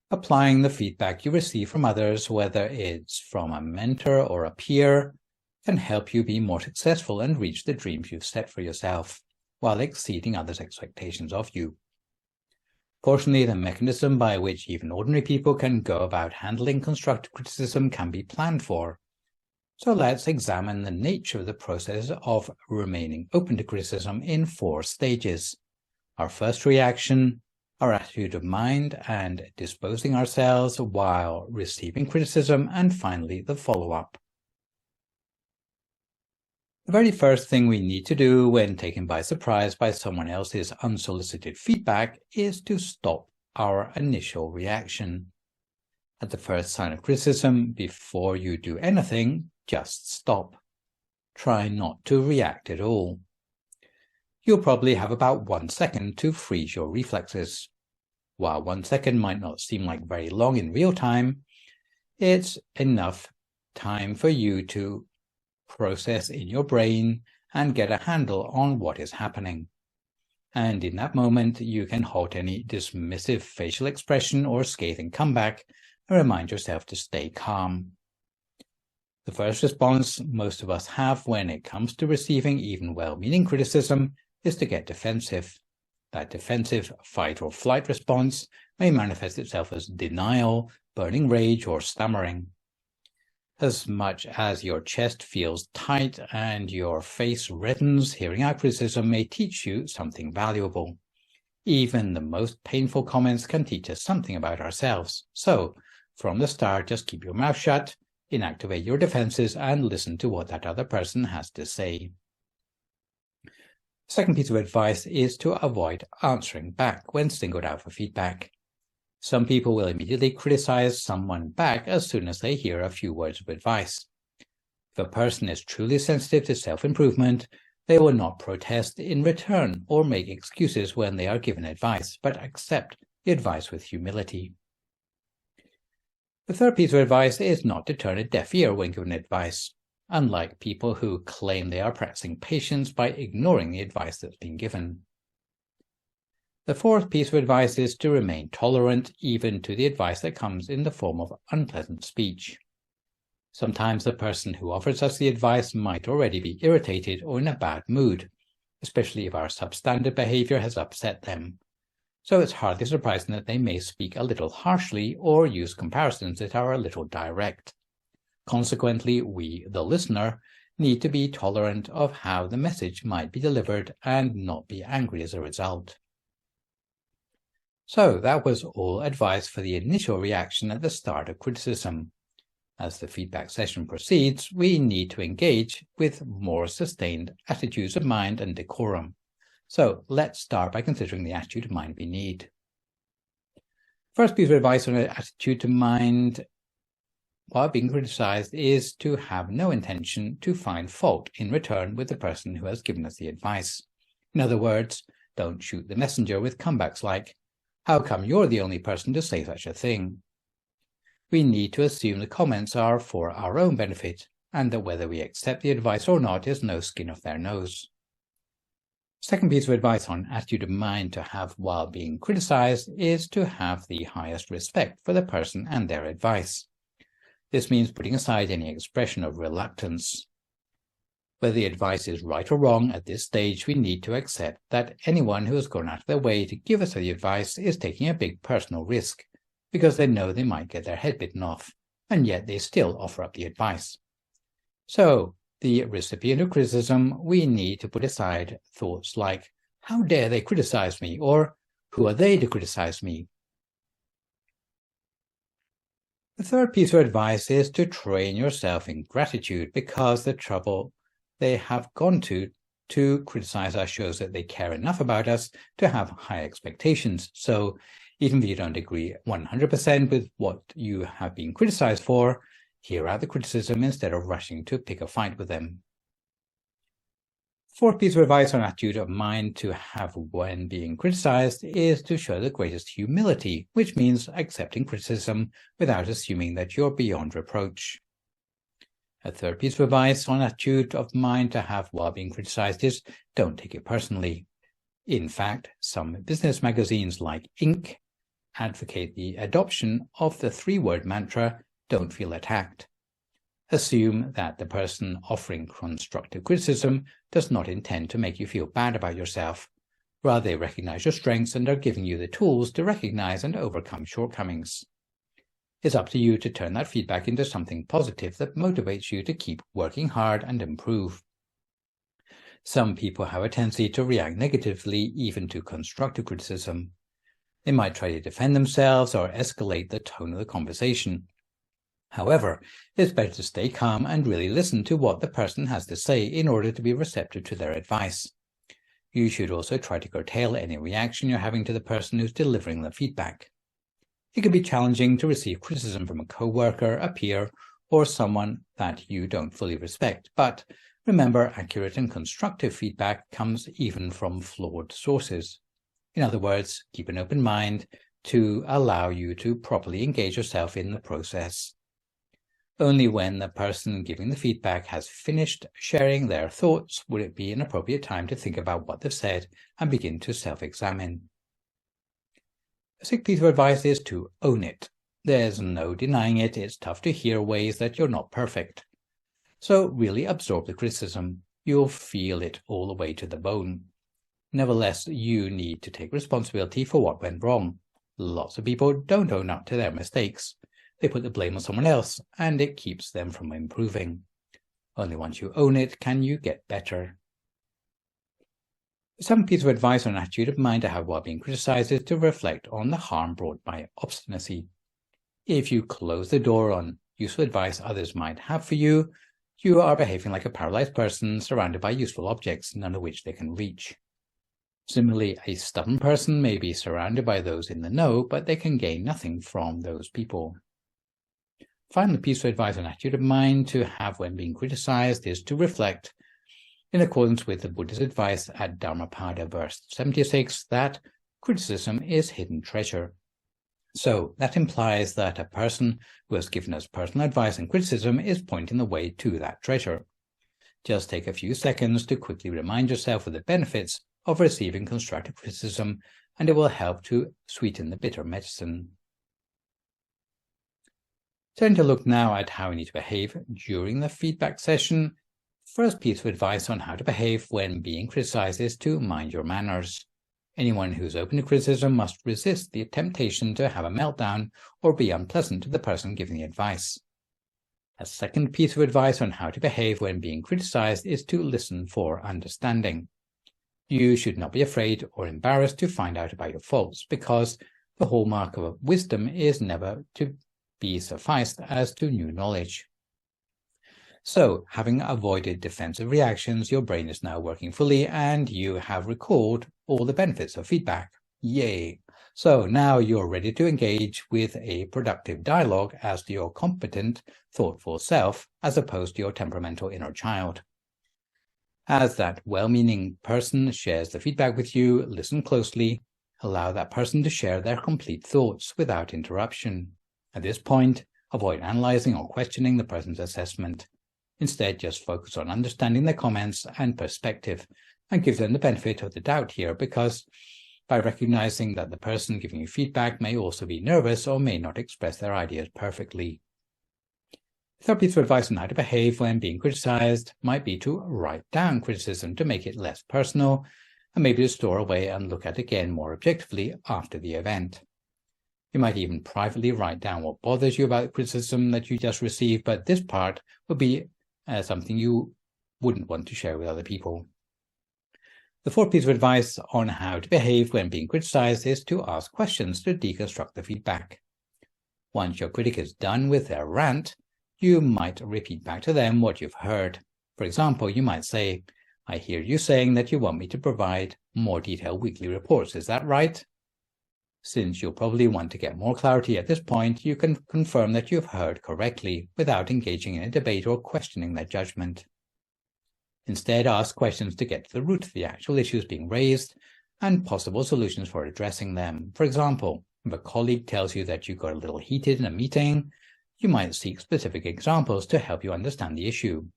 Applying the feedback you receive from others, whether it's from a mentor or a peer, can help you be more successful and reach the dreams you've set for yourself, while exceeding others' expectations of you. Fortunately, the mechanism by which even ordinary people can go about handling constructive criticism can be planned for. So let's examine the nature of the process of remaining open to criticism in 4 stages. Our first reaction, our attitude of mind and disposing ourselves while receiving criticism, and finally the follow-up. The very first thing we need to do when taken by surprise by someone else's unsolicited feedback is to stop our initial reaction. At the first sign of criticism, before you do anything, just stop. Try not to react at all. You'll probably have about 1 second to freeze your reflexes. While 1 second might not seem like very long in real time, it's enough time for you to process in your brain and get a handle on what is happening. And in that moment, you can halt any dismissive facial expression or scathing comeback and remind yourself to stay calm. The first response most of us have when it comes to receiving even well-meaning criticism is to get defensive. That defensive fight or flight response may manifest itself as denial, burning rage, or stammering. As much as your chest feels tight and your face reddens, hearing our criticism may teach you something valuable. Even the most painful comments can teach us something about ourselves. So, from the start, just keep your mouth shut, inactivate your defenses, and listen to what that other person has to say. Second piece of advice is to avoid answering back when singled out for feedback. Some people will immediately criticize someone back as soon as they hear a few words of advice. If a person is truly sensitive to self-improvement, they will not protest in return or make excuses when they are given advice, but accept the advice with humility. The third piece of advice is not to turn a deaf ear when given advice, unlike people who claim they are practicing patience by ignoring the advice that's been given. The fourth piece of advice is to remain tolerant even to the advice that comes in the form of unpleasant speech. Sometimes the person who offers us the advice might already be irritated or in a bad mood, especially if our substandard behavior has upset them. So it's hardly surprising that they may speak a little harshly or use comparisons that are a little direct. Consequently, we, the listener, need to be tolerant of how the message might be delivered and not be angry as a result. So that was all advice for the initial reaction at the start of criticism. As the feedback session proceeds, we need to engage with more sustained attitudes of mind and decorum. So let's start by considering the attitude of mind we need. First piece of advice on an attitude to mind while being criticized is to have no intention to find fault in return with the person who has given us the advice. In other words, don't shoot the messenger with comebacks like, "How come you're the only person to say such a thing?" We need to assume the comments are for our own benefit, and that whether we accept the advice or not is no skin off their nose. Second piece of advice on attitude of mind to have while being criticized is to have the highest respect for the person and their advice. This means putting aside any expression of reluctance. Whether the advice is right or wrong, at this stage we need to accept that anyone who has gone out of their way to give us the advice is taking a big personal risk, because they know they might get their head bitten off, and yet they still offer up the advice. So, the recipient of criticism, we need to put aside thoughts like, "How dare they criticize me?" or "Who are they to criticize me?" The third piece of advice is to train yourself in gratitude, because the trouble they have gone to criticize us shows that they care enough about us to have high expectations. So even if you don't agree 100% with what you have been criticized for, hear out the criticism instead of rushing to pick a fight with them. Fourth piece of advice on attitude of mind to have when being criticized is to show the greatest humility, which means accepting criticism without assuming that you're beyond reproach. A third piece of advice on attitude of mind to have while being criticized is don't take it personally. In fact, some business magazines like Inc. advocate the adoption of the 3-word mantra, "Don't feel attacked." Assume that the person offering constructive criticism does not intend to make you feel bad about yourself. Rather, they recognize your strengths and are giving you the tools to recognize and overcome shortcomings. It's up to you to turn that feedback into something positive that motivates you to keep working hard and improve. Some people have a tendency to react negatively even to constructive criticism. They might try to defend themselves or escalate the tone of the conversation. However, it's better to stay calm and really listen to what the person has to say in order to be receptive to their advice. You should also try to curtail any reaction you're having to the person who's delivering the feedback. It can be challenging to receive criticism from a co-worker, a peer, or someone that you don't fully respect, but remember, accurate and constructive feedback comes even from flawed sources. In other words, keep an open mind to allow you to properly engage yourself in the process. Only when the person giving the feedback has finished sharing their thoughts would it be an appropriate time to think about what they've said and begin to self-examine. A sixth piece of advice is to own it. There's no denying it. It's tough to hear ways that you're not perfect. So really absorb the criticism. You'll feel it all the way to the bone. Nevertheless, you need to take responsibility for what went wrong. Lots of people don't own up to their mistakes. They put the blame on someone else, and it keeps them from improving. Only once you own it can you get better. Some piece of advice on attitude of mind to have while being criticized is to reflect on the harm brought by obstinacy. If you close the door on useful advice others might have for you, you are behaving like a paralyzed person surrounded by useful objects, none of which they can reach. Similarly, a stubborn person may be surrounded by those in the know, but they can gain nothing from those people. Final piece of advice on attitude of mind to have when being criticized is to reflect, in accordance with the Buddha's advice at Dhammapada verse 76, that criticism is hidden treasure. So that implies that a person who has given us personal advice and criticism is pointing the way to that treasure. Just take a few seconds to quickly remind yourself of the benefits of receiving constructive criticism, and it will help to sweeten the bitter medicine. Turn to look now at how we need to behave during the feedback session. First piece of advice on how to behave when being criticized is to mind your manners. Anyone who's open to criticism must resist the temptation to have a meltdown or be unpleasant to the person giving the advice. A second piece of advice on how to behave when being criticized is to listen for understanding. You should not be afraid or embarrassed to find out about your faults, because the hallmark of wisdom is never to be sufficed as to new knowledge. So, having avoided defensive reactions, your brain is now working fully and you have recalled all the benefits of feedback. Yay! So now you're ready to engage with a productive dialogue as to your competent, thoughtful self, as opposed to your temperamental inner child. As that well-meaning person shares the feedback with you, listen closely. Allow that person to share their complete thoughts without interruption. At this point, avoid analyzing or questioning the person's assessment. Instead, just focus on understanding their comments and perspective, and give them the benefit of the doubt here, because by recognizing that the person giving you feedback may also be nervous or may not express their ideas perfectly. The third piece of advice on how to behave when being criticized might be to write down criticism to make it less personal, and maybe to store away and look at again more objectively after the event. You might even privately write down what bothers you about the criticism that you just received, but this part would be something you wouldn't want to share with other people. The fourth piece of advice on how to behave when being criticized is to ask questions to deconstruct the feedback. Once your critic is done with their rant, you might repeat back to them what you've heard. For example, you might say, "I hear you saying that you want me to provide more detailed weekly reports. Is that right?" Since you'll probably want to get more clarity at this point, you can confirm that you've heard correctly without engaging in a debate or questioning their judgment. Instead, ask questions to get to the root of the actual issues being raised and possible solutions for addressing them. For example, if a colleague tells you that you got a little heated in a meeting, you might seek specific examples to help you understand the issue.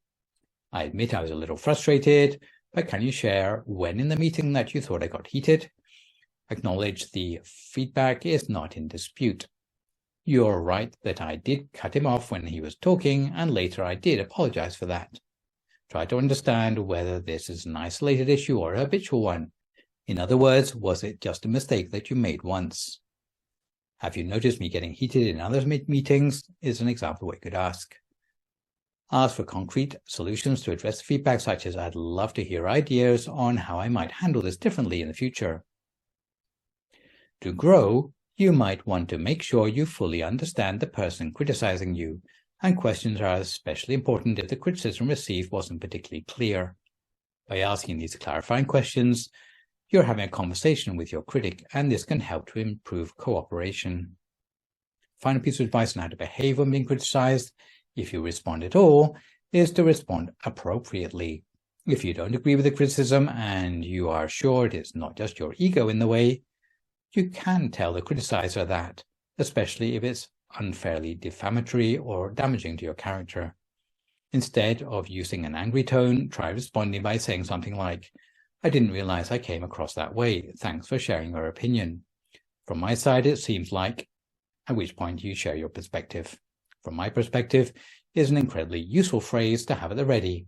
"I admit I was a little frustrated, but can you share when in the meeting that you thought I got heated?" Acknowledge the feedback is not in dispute. You're right that I did cut him off when he was talking, and later I did apologize for that. Try to understand whether this is an isolated issue or a habitual one. In other words, was it just a mistake that you made once? "Have you noticed me getting heated in other meetings?" is an example of what you could ask. Ask for concrete solutions to address the feedback, such as, "I'd love to hear ideas on how I might handle this differently in the future." To grow, you might want to make sure you fully understand the person criticizing you, and questions are especially important if the criticism received wasn't particularly clear. By asking these clarifying questions, you're having a conversation with your critic, and this can help to improve cooperation. Final piece of advice on how to behave when being criticized, if you respond at all, is to respond appropriately. If you don't agree with the criticism and you are sure it is not just your ego in the way, you can tell the criticizer that, especially if it's unfairly defamatory or damaging to your character. Instead of using an angry tone, try responding by saying something like, "I didn't realize I came across that way. Thanks for sharing your opinion. From my side, it seems like," at which point you share your perspective. "From my perspective" is an incredibly useful phrase to have at the ready.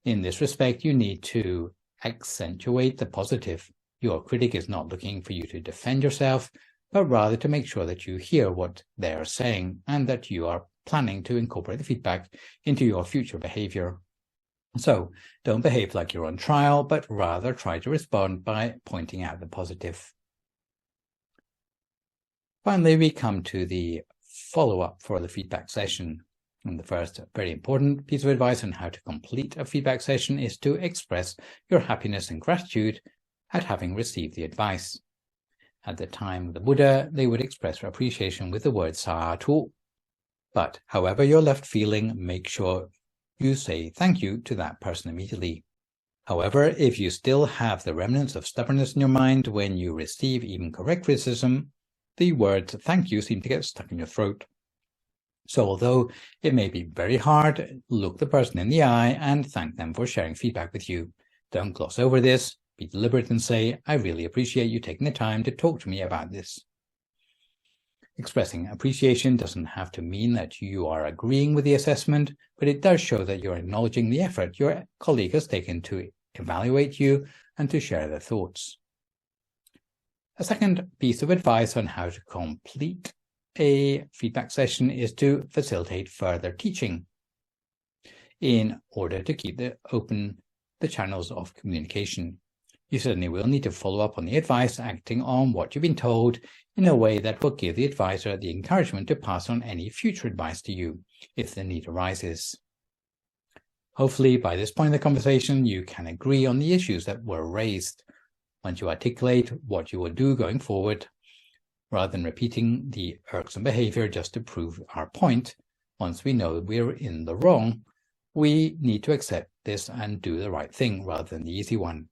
In this respect, you need to accentuate the positive. Your critic is not looking for you to defend yourself, but rather to make sure that you hear what they are saying and that you are planning to incorporate the feedback into your future behavior. So don't behave like you're on trial, but rather try to respond by pointing out the positive. Finally, we come to the follow-up for the feedback session. And the first very important piece of advice on how to complete a feedback session is to express your happiness and gratitude at having received the advice. At the time of the Buddha, they would express their appreciation with the word sadhu. But however you're left feeling, make sure you say thank you to that person immediately. However, if you still have the remnants of stubbornness in your mind when you receive even correct criticism, the words thank you seem to get stuck in your throat. So although it may be very hard, look the person in the eye and thank them for sharing feedback with you. Don't gloss over this. Be deliberate and say, "I really appreciate you taking the time to talk to me about this." Expressing appreciation doesn't have to mean that you are agreeing with the assessment, but it does show that you're acknowledging the effort your colleague has taken to evaluate you and to share their thoughts. A second piece of advice on how to complete a feedback session is to facilitate further teaching in order to keep open the channels of communication. You certainly will need to follow up on the advice, acting on what you've been told in a way that will give the advisor the encouragement to pass on any future advice to you if the need arises. Hopefully, by this point in the conversation, you can agree on the issues that were raised. Once you articulate what you will do going forward, rather than repeating the irksome behavior just to prove our point, once we know we're in the wrong, we need to accept this and do the right thing rather than the easy one.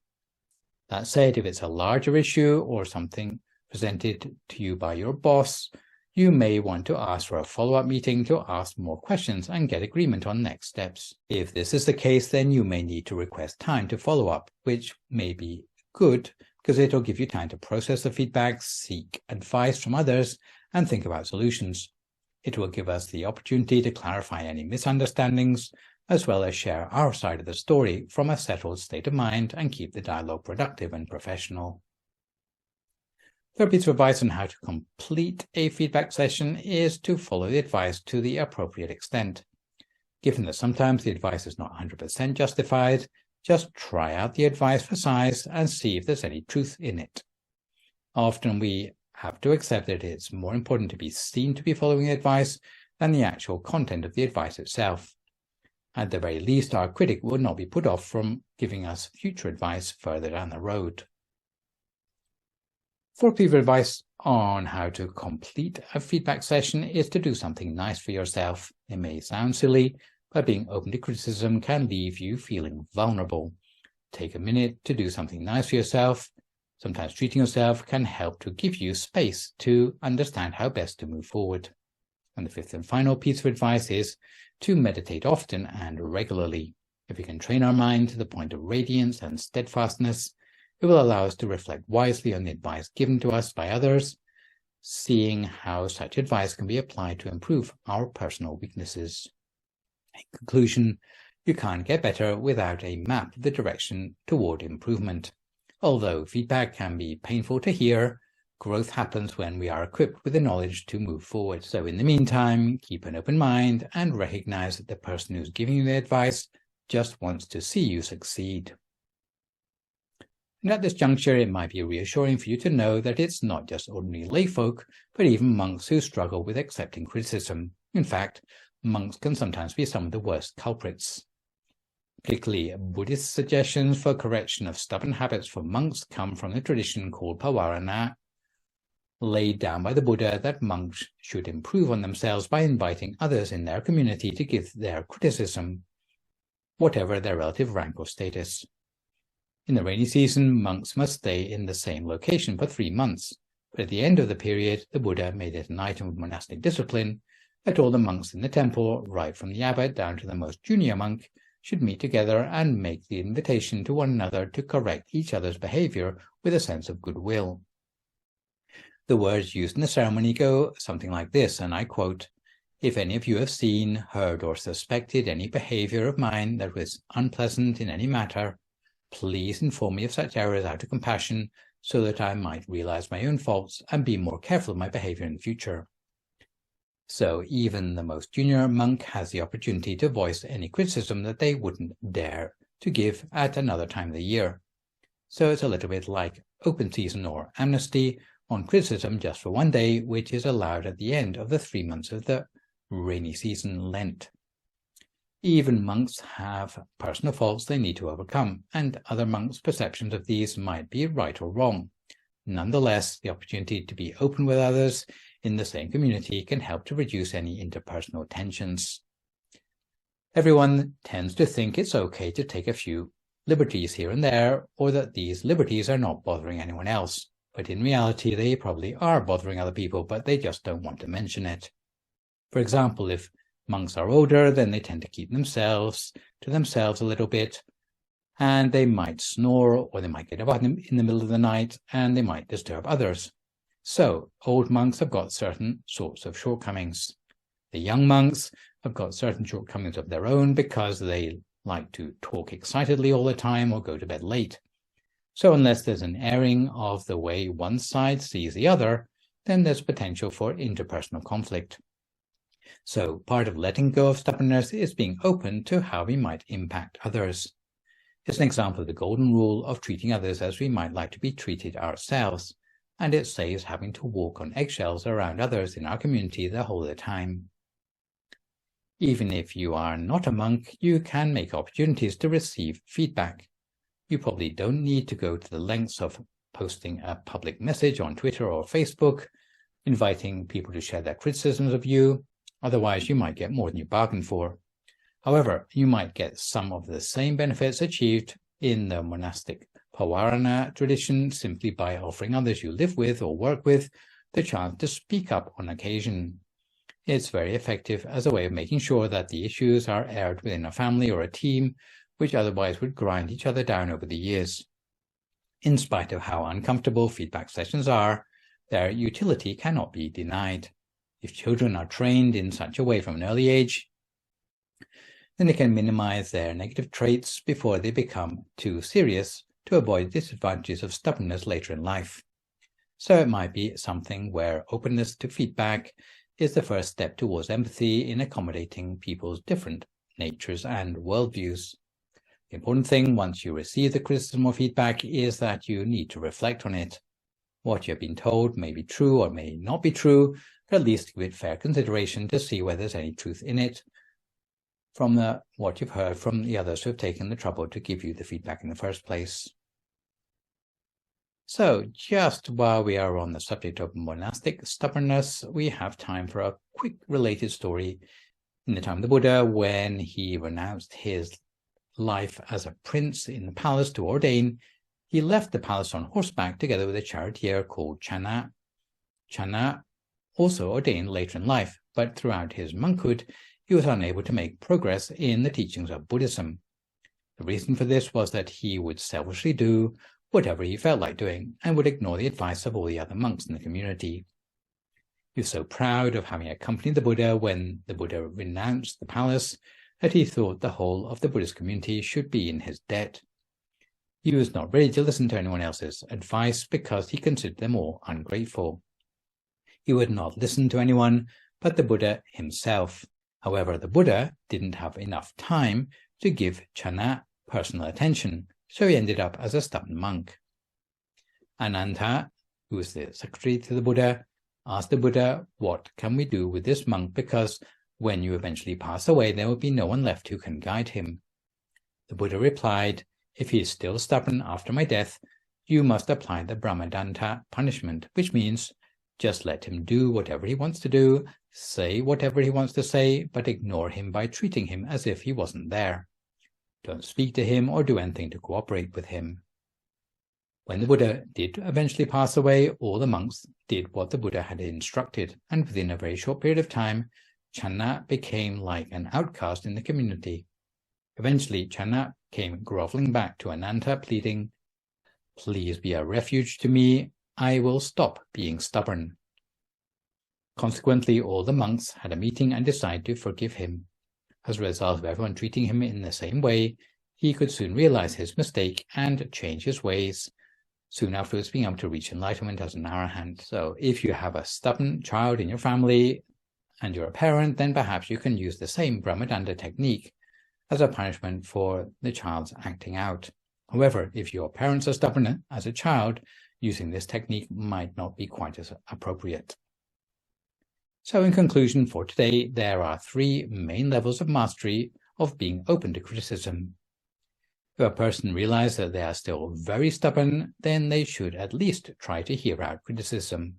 That said, if it's a larger issue or something presented to you by your boss, you may want to ask for a follow-up meeting to ask more questions and get agreement on next steps. If this is the case, then you may need to request time to follow up, which may be good because it'll give you time to process the feedback, seek advice from others, and think about solutions. It will give us the opportunity to clarify any misunderstandings, as well as share our side of the story from a settled state of mind and keep the dialogue productive and professional. Third piece of advice on how to complete a feedback session is to follow the advice to the appropriate extent. Given that sometimes the advice is not 100% justified, just try out the advice for size and see if there's any truth in it. Often we have to accept that it's more important to be seen to be following the advice than the actual content of the advice itself. At the very least, our critic will not be put off from giving us future advice further down the road. Fourth piece of advice on how to complete a feedback session is to do something nice for yourself. It may sound silly, but being open to criticism can leave you feeling vulnerable. Take a minute to do something nice for yourself. Sometimes treating yourself can help to give you space to understand how best to move forward. And the fifth and final piece of advice is to meditate often and regularly. If we can train our mind to the point of radiance and steadfastness, it will allow us to reflect wisely on the advice given to us by others, seeing how such advice can be applied to improve our personal weaknesses. In conclusion, you can't get better without a map of the direction toward improvement. Although feedback can be painful to hear, growth happens when we are equipped with the knowledge to move forward. So in the meantime, keep an open mind and recognize that the person who's giving you the advice just wants to see you succeed. And at this juncture, it might be reassuring for you to know that it's not just ordinary layfolk, but even monks who struggle with accepting criticism. In fact, monks can sometimes be some of the worst culprits. Particularly, Buddhist suggestions for correction of stubborn habits for monks come from the tradition called Pavarana, laid down by the Buddha that monks should improve on themselves by inviting others in their community to give their criticism, whatever their relative rank or status. In the rainy season, monks must stay in the same location for 3 months, but at the end of the period, the Buddha made it an item of monastic discipline that all the monks in the temple, right from the abbot down to the most junior monk, should meet together and make the invitation to one another to correct each other's behavior with a sense of goodwill. The words used in the ceremony go something like this, and I quote, "If any of you have seen, heard, or suspected any behavior of mine that was unpleasant in any matter, please inform me of such errors out of compassion, so that I might realize my own faults and be more careful of my behavior in the future." So even the most junior monk has the opportunity to voice any criticism that they wouldn't dare to give at another time of the year. So it's a little bit like open season or amnesty on criticism just for one day, which is allowed at the end of the 3 months of the rainy season, Lent. Even monks have personal faults they need to overcome, and other monks' perceptions of these might be right or wrong. Nonetheless, the opportunity to be open with others in the same community can help to reduce any interpersonal tensions. Everyone tends to think it's okay to take a few liberties here and there, or that these liberties are not bothering anyone else. But in reality, they probably are bothering other people, but they just don't want to mention it. For example, if monks are older, then they tend to keep themselves to themselves a little bit, and they might snore, or they might get up in the middle of the night, and they might disturb others. So, old monks have got certain sorts of shortcomings. The young monks have got certain shortcomings of their own because they like to talk excitedly all the time or go to bed late. So unless there's an airing of the way one side sees the other, then there's potential for interpersonal conflict. So part of letting go of stubbornness is being open to how we might impact others. It's an example of the golden rule of treating others as we might like to be treated ourselves, and it saves having to walk on eggshells around others in our community the whole of the time. Even if you are not a monk, you can make opportunities to receive feedback. You probably don't need to go to the lengths of posting a public message on Twitter or Facebook, inviting people to share their criticisms of you. Otherwise, you might get more than you bargained for. However, you might get some of the same benefits achieved in the monastic Pawarana tradition simply by offering others you live with or work with the chance to speak up on occasion. It's very effective as a way of making sure that the issues are aired within a family or a team, which otherwise would grind each other down over the years. In spite of how uncomfortable feedback sessions are, their utility cannot be denied. If children are trained in such a way from an early age, then they can minimize their negative traits before they become too serious to avoid disadvantages of stubbornness later in life. So it might be something where openness to feedback is the first step towards empathy in accommodating people's different natures and worldviews. The important thing once you receive the criticism or feedback is that you need to reflect on it. What you have been told may be true or may not be true, but at least give it fair consideration to see whether there's any truth in it from what you've heard from the others who have taken the trouble to give you the feedback in the first place. So just while we are on the subject of monastic stubbornness, we have time for a quick related story. In the time of the Buddha, when he renounced his life as a prince in the palace to ordain, he left the palace on horseback together with a charioteer called Channa. Channa also ordained later in life, but throughout his monkhood, he was unable to make progress in the teachings of Buddhism. The reason for this was that he would selfishly do whatever he felt like doing and would ignore the advice of all the other monks in the community. He was so proud of having accompanied the Buddha when the Buddha renounced the palace that he thought the whole of the Buddhist community should be in his debt. He was not ready to listen to anyone else's advice because he considered them all ungrateful. He would not listen to anyone but the Buddha himself. However, the Buddha didn't have enough time to give Channa personal attention, so he ended up as a stubborn monk. Ananta, who was the secretary to the Buddha, asked the Buddha, "What can we do with this monk? Because when you eventually pass away, there will be no one left who can guide him." The Buddha replied, "If he is still stubborn after my death, you must apply the Brahmadanta punishment, which means just let him do whatever he wants to do, say whatever he wants to say, but ignore him by treating him as if he wasn't there. Don't speak to him or do anything to cooperate with him." When the Buddha did eventually pass away, all the monks did what the Buddha had instructed, and within a very short period of time, Channa became like an outcast in the community. Eventually, Channa came groveling back to Ananta, pleading, "Please be a refuge to me. I will stop being stubborn." Consequently, all the monks had a meeting and decided to forgive him. As a result of everyone treating him in the same way, he could soon realize his mistake and change his ways, soon afterwards being able to reach enlightenment as an arahant. So if you have a stubborn child in your family and you're a parent, then perhaps you can use the same Brahmadanda technique as a punishment for the child's acting out. However, if your parents are stubborn as a child, using this technique might not be quite as appropriate. So in conclusion for today, there are 3 main levels of mastery of being open to criticism. If a person realizes that they are still very stubborn, then they should at least try to hear out criticism.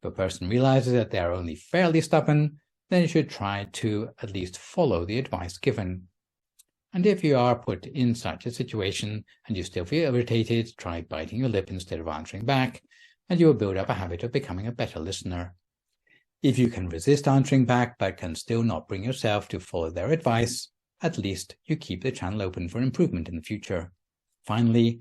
If a person realizes that they are only fairly stubborn, then you should try to at least follow the advice given. And if you are put in such a situation and you still feel irritated, try biting your lip instead of answering back, and you will build up a habit of becoming a better listener. If you can resist answering back but can still not bring yourself to follow their advice, at least you keep the channel open for improvement in the future. Finally,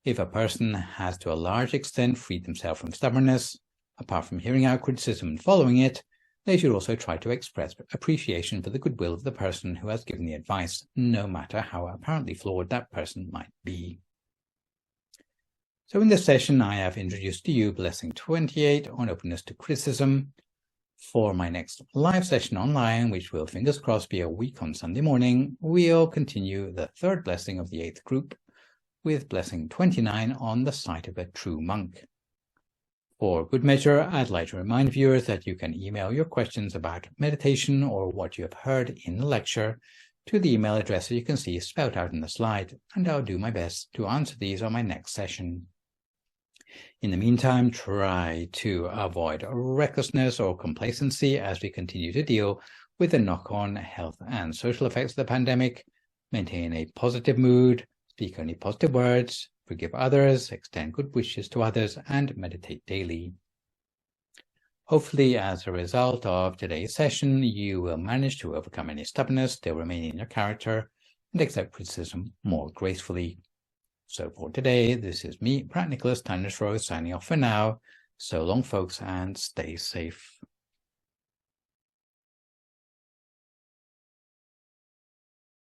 if a person has to a large extent freed themselves from stubbornness, apart from hearing out criticism and following it, they should also try to express appreciation for the goodwill of the person who has given the advice, no matter how apparently flawed that person might be. So in this session, I have introduced to you Blessing 28 on openness to criticism. For my next live session online, which will, fingers crossed, be a week on Sunday morning, we'll continue the 3rd blessing of the 8th group with Blessing 29 on the sight of a true monk. For good measure, I'd like to remind viewers that you can email your questions about meditation or what you have heard in the lecture to the email address that you can see spelled out in the slide, and I'll do my best to answer these on my next session. In the meantime, try to avoid recklessness or complacency as we continue to deal with the knock-on health and social effects of the pandemic. Maintain a positive mood, speak only positive words, forgive others, extend good wishes to others, and meditate daily. Hopefully, as a result of today's session, you will manage to overcome any stubbornness still remaining in your character and accept criticism more gracefully. So for today, this is me, Phra Nicholas Thanissaro, signing off for now. So long, folks, and stay safe.